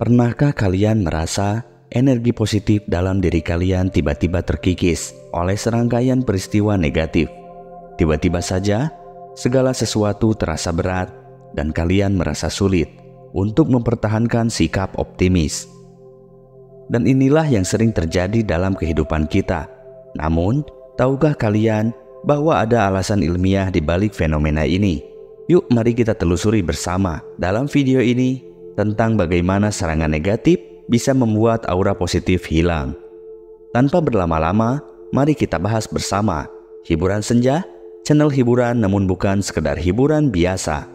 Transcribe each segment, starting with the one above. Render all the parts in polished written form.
Pernahkah kalian merasa energi positif dalam diri kalian tiba-tiba terkikis oleh serangkaian peristiwa negatif? Tiba-tiba saja, segala sesuatu terasa berat dan kalian merasa sulit untuk mempertahankan sikap optimis. Dan inilah yang sering terjadi dalam kehidupan kita. Namun, tahukah kalian bahwa ada alasan ilmiah di balik fenomena ini? Yuk mari kita telusuri bersama dalam video ini tentang bagaimana serangan negatif bisa membuat aura positif hilang. Tanpa berlama-lama, mari kita bahas bersama Hiburan Senja, channel hiburan namun bukan sekedar hiburan biasa.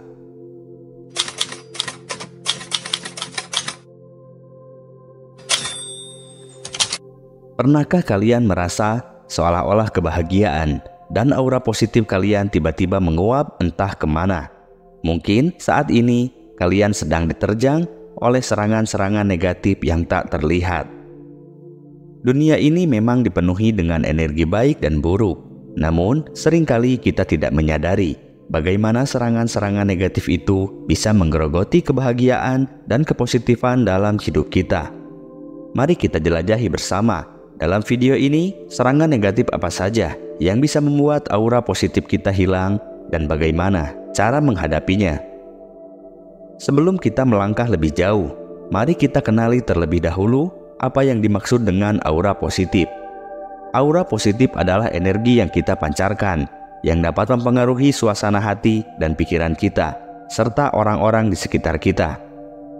Pernahkah kalian merasa seolah-olah kebahagiaan dan aura positif kalian tiba-tiba menguap entah kemana? Mungkin saat ini kalian sedang diterjang oleh serangan-serangan negatif yang tak terlihat. Dunia ini memang dipenuhi dengan energi baik dan buruk. Namun, seringkali kita tidak menyadari bagaimana serangan-serangan negatif itu bisa menggerogoti kebahagiaan dan kepositifan dalam hidup kita. Mari kita jelajahi bersama. Dalam video ini, serangan negatif apa saja yang bisa membuat aura positif kita hilang dan bagaimana cara menghadapinya. Sebelum kita melangkah lebih jauh, mari kita kenali terlebih dahulu apa yang dimaksud dengan aura positif. Aura positif adalah energi yang kita pancarkan, yang dapat mempengaruhi suasana hati dan pikiran kita, serta orang-orang di sekitar kita.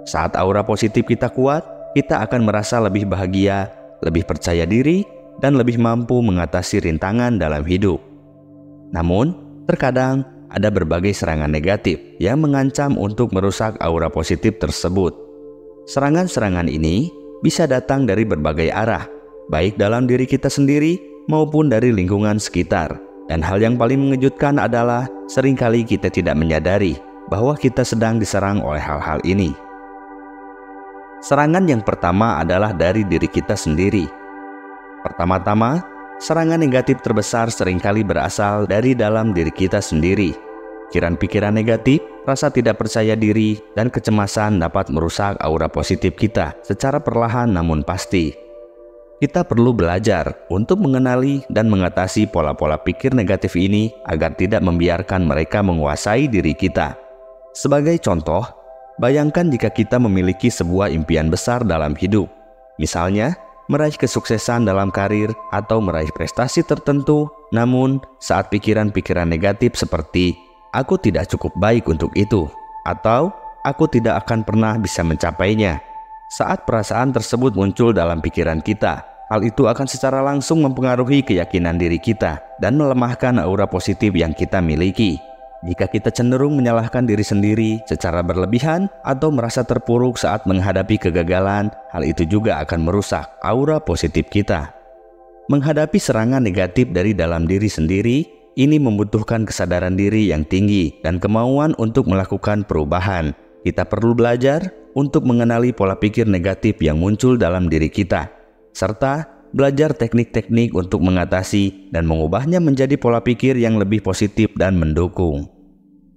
Saat aura positif kita kuat, kita akan merasa lebih bahagia, lebih percaya diri, dan lebih mampu mengatasi rintangan dalam hidup. Namun, terkadang ada berbagai serangan negatif yang mengancam untuk merusak aura positif tersebut. Serangan-serangan ini bisa datang dari berbagai arah, baik dalam diri kita sendiri maupun dari lingkungan sekitar. Dan hal yang paling mengejutkan adalah seringkali kita tidak menyadari bahwa kita sedang diserang oleh hal-hal ini. Serangan yang pertama adalah dari diri kita sendiri. Pertama-tama, serangan negatif terbesar seringkali berasal dari dalam diri kita sendiri. Pikiran-pikiran negatif, rasa tidak percaya diri, dan kecemasan dapat merusak aura positif kita secara perlahan namun pasti. Kita perlu belajar untuk mengenali dan mengatasi pola-pola pikir negatif ini agar tidak membiarkan mereka menguasai diri kita. Sebagai contoh, bayangkan jika kita memiliki sebuah impian besar dalam hidup. Misalnya, meraih kesuksesan dalam karir atau meraih prestasi tertentu, namun saat pikiran-pikiran negatif seperti "aku tidak cukup baik untuk itu" atau "aku tidak akan pernah bisa mencapainya", saat perasaan tersebut muncul dalam pikiran kita, hal itu akan secara langsung mempengaruhi keyakinan diri kita dan melemahkan aura positif yang kita miliki. Jika kita cenderung menyalahkan diri sendiri secara berlebihan atau merasa terpuruk saat menghadapi kegagalan, hal itu juga akan merusak aura positif kita. Menghadapi serangan negatif dari dalam diri sendiri, ini membutuhkan kesadaran diri yang tinggi dan kemauan untuk melakukan perubahan. Kita perlu belajar untuk mengenali pola pikir negatif yang muncul dalam diri kita, serta belajar teknik-teknik untuk mengatasi dan mengubahnya menjadi pola pikir yang lebih positif dan mendukung.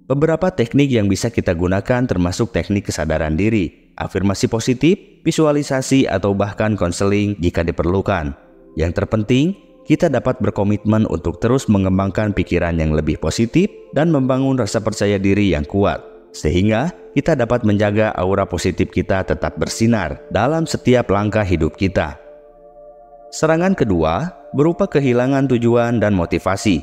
Beberapa teknik yang bisa kita gunakan termasuk teknik kesadaran diri, afirmasi positif, visualisasi, atau bahkan konseling jika diperlukan. Yang terpenting, kita dapat berkomitmen untuk terus mengembangkan pikiran yang lebih positif dan membangun rasa percaya diri yang kuat, sehingga kita dapat menjaga aura positif kita tetap bersinar dalam setiap langkah hidup kita. Serangan kedua berupa kehilangan tujuan dan motivasi.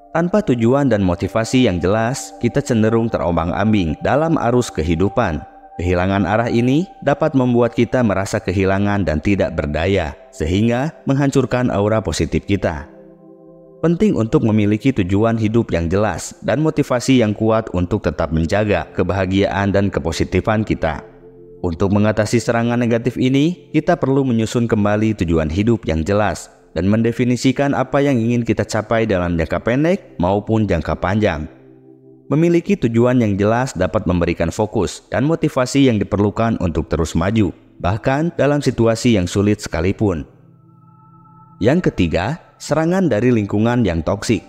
Tanpa tujuan dan motivasi yang jelas, kita cenderung terombang-ambing dalam arus kehidupan. Kehilangan arah ini dapat membuat kita merasa kehilangan dan tidak berdaya, sehingga menghancurkan aura positif kita. Penting untuk memiliki tujuan hidup yang jelas dan motivasi yang kuat untuk tetap menjaga kebahagiaan dan kepositifan kita. Untuk mengatasi serangan negatif ini, kita perlu menyusun kembali tujuan hidup yang jelas dan mendefinisikan apa yang ingin kita capai dalam jangka pendek maupun jangka panjang. Memiliki tujuan yang jelas dapat memberikan fokus dan motivasi yang diperlukan untuk terus maju, bahkan dalam situasi yang sulit sekalipun. Yang ketiga, serangan dari lingkungan yang toksik.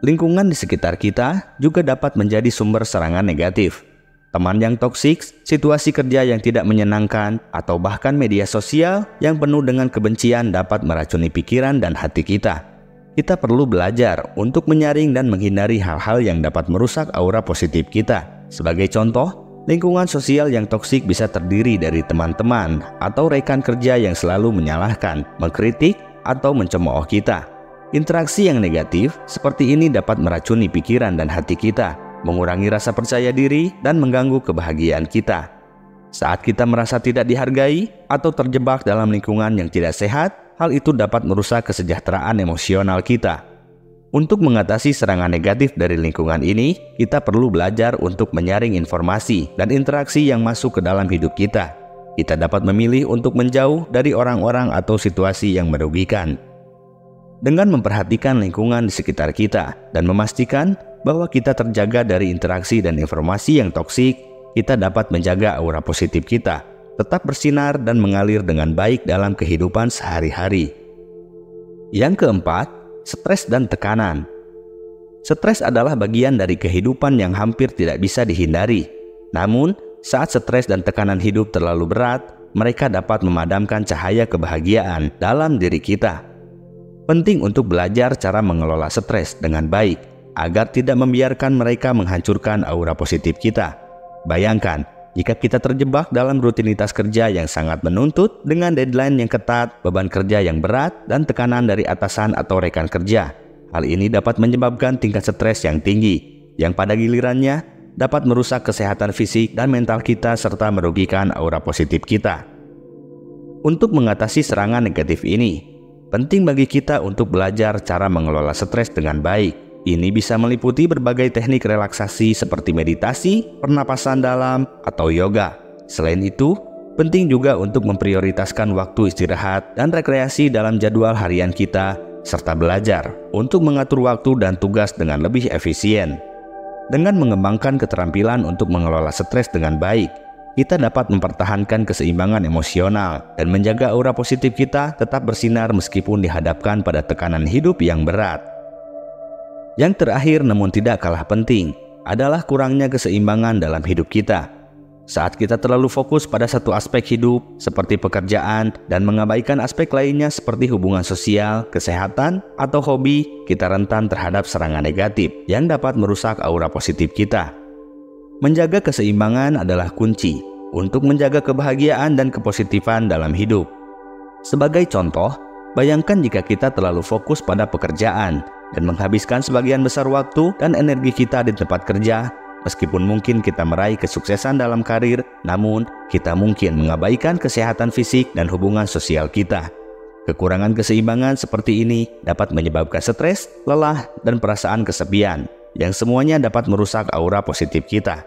Lingkungan di sekitar kita juga dapat menjadi sumber serangan negatif. Teman yang toksik, situasi kerja yang tidak menyenangkan, atau bahkan media sosial yang penuh dengan kebencian dapat meracuni pikiran dan hati kita. Kita perlu belajar untuk menyaring dan menghindari hal-hal yang dapat merusak aura positif kita. Sebagai contoh, lingkungan sosial yang toksik bisa terdiri dari teman-teman atau rekan kerja yang selalu menyalahkan, mengkritik, atau mencemooh kita. Interaksi yang negatif seperti ini dapat meracuni pikiran dan hati kita, mengurangi rasa percaya diri, dan mengganggu kebahagiaan kita. Saat kita merasa tidak dihargai atau terjebak dalam lingkungan yang tidak sehat, hal itu dapat merusak kesejahteraan emosional kita. Untuk mengatasi serangan negatif dari lingkungan ini, kita perlu belajar untuk menyaring informasi dan interaksi yang masuk ke dalam hidup kita. Kita dapat memilih untuk menjauh dari orang-orang atau situasi yang merugikan. Dengan memperhatikan lingkungan di sekitar kita dan memastikan bahwa kita terjaga dari interaksi dan informasi yang toksik, kita dapat menjaga aura positif kita tetap bersinar dan mengalir dengan baik dalam kehidupan sehari-hari. Yang keempat, stres dan tekanan. Stres adalah bagian dari kehidupan yang hampir tidak bisa dihindari. Namun, saat stres dan tekanan hidup terlalu berat, mereka dapat memadamkan cahaya kebahagiaan dalam diri kita. Penting untuk belajar cara mengelola stres dengan baik, agar tidak membiarkan mereka menghancurkan aura positif kita. Bayangkan, jika kita terjebak dalam rutinitas kerja yang sangat menuntut dengan deadline yang ketat, beban kerja yang berat, dan tekanan dari atasan atau rekan kerja. Hal ini dapat menyebabkan tingkat stres yang tinggi, yang pada gilirannya dapat merusak kesehatan fisik dan mental kita serta merugikan aura positif kita. Untuk mengatasi serangan negatif ini, penting bagi kita untuk belajar cara mengelola stres dengan baik. Ini bisa meliputi berbagai teknik relaksasi seperti meditasi, pernapasan dalam, atau yoga. Selain itu, penting juga untuk memprioritaskan waktu istirahat dan rekreasi dalam jadwal harian kita, serta belajar untuk mengatur waktu dan tugas dengan lebih efisien. Dengan mengembangkan keterampilan untuk mengelola stres dengan baik, kita dapat mempertahankan keseimbangan emosional dan menjaga aura positif kita tetap bersinar meskipun dihadapkan pada tekanan hidup yang berat. Yang terakhir namun tidak kalah penting adalah kurangnya keseimbangan dalam hidup kita. Saat kita terlalu fokus pada satu aspek hidup seperti pekerjaan dan mengabaikan aspek lainnya seperti hubungan sosial, kesehatan, atau hobi, kita rentan terhadap serangan negatif yang dapat merusak aura positif kita. Menjaga keseimbangan adalah kunci untuk menjaga kebahagiaan dan kepositifan dalam hidup. Sebagai contoh, bayangkan jika kita terlalu fokus pada pekerjaan dan menghabiskan sebagian besar waktu dan energi kita di tempat kerja, meskipun mungkin kita meraih kesuksesan dalam karir, namun kita mungkin mengabaikan kesehatan fisik dan hubungan sosial kita. Kekurangan keseimbangan seperti ini dapat menyebabkan stres, lelah, dan perasaan kesepian, yang semuanya dapat merusak aura positif kita.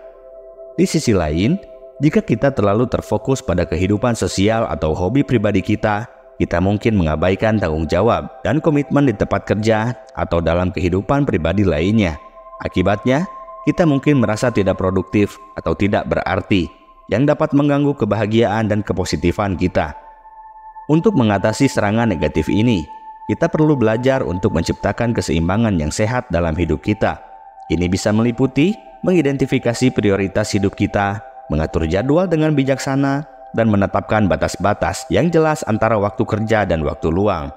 Di sisi lain, jika kita terlalu terfokus pada kehidupan sosial atau hobi pribadi kita mungkin mengabaikan tanggung jawab dan komitmen di tempat kerja atau dalam kehidupan pribadi lainnya. Akibatnya, kita mungkin merasa tidak produktif atau tidak berarti, yang dapat mengganggu kebahagiaan dan kepositifan kita. Untuk mengatasi serangan negatif ini, kita perlu belajar untuk menciptakan keseimbangan yang sehat dalam hidup kita. Ini bisa meliputi mengidentifikasi prioritas hidup kita, mengatur jadwal dengan bijaksana, dan menetapkan batas-batas yang jelas antara waktu kerja dan waktu luang.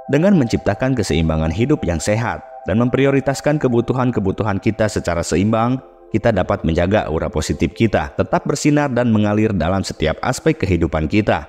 Dengan menciptakan keseimbangan hidup yang sehat dan memprioritaskan kebutuhan-kebutuhan kita secara seimbang, kita dapat menjaga aura positif kita tetap bersinar dan mengalir dalam setiap aspek kehidupan kita.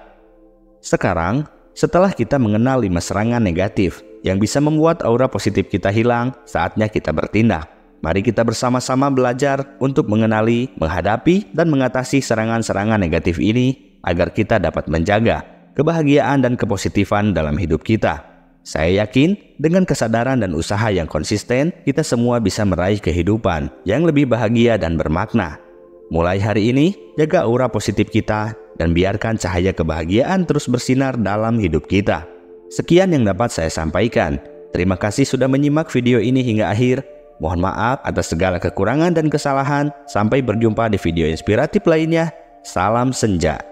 Sekarang, setelah kita mengenal 5 serangan negatif yang bisa membuat aura positif kita hilang, saatnya kita bertindak. Mari kita bersama-sama belajar untuk mengenali, menghadapi, dan mengatasi serangan-serangan negatif ini agar kita dapat menjaga kebahagiaan dan kepositifan dalam hidup kita. Saya yakin dengan kesadaran dan usaha yang konsisten, kita semua bisa meraih kehidupan yang lebih bahagia dan bermakna. Mulai hari ini, jaga aura positif kita dan biarkan cahaya kebahagiaan terus bersinar dalam hidup kita. Sekian yang dapat saya sampaikan. Terima kasih sudah menyimak video ini hingga akhir. Mohon maaf atas segala kekurangan dan kesalahan. Sampai berjumpa di video inspiratif lainnya. Salam senja.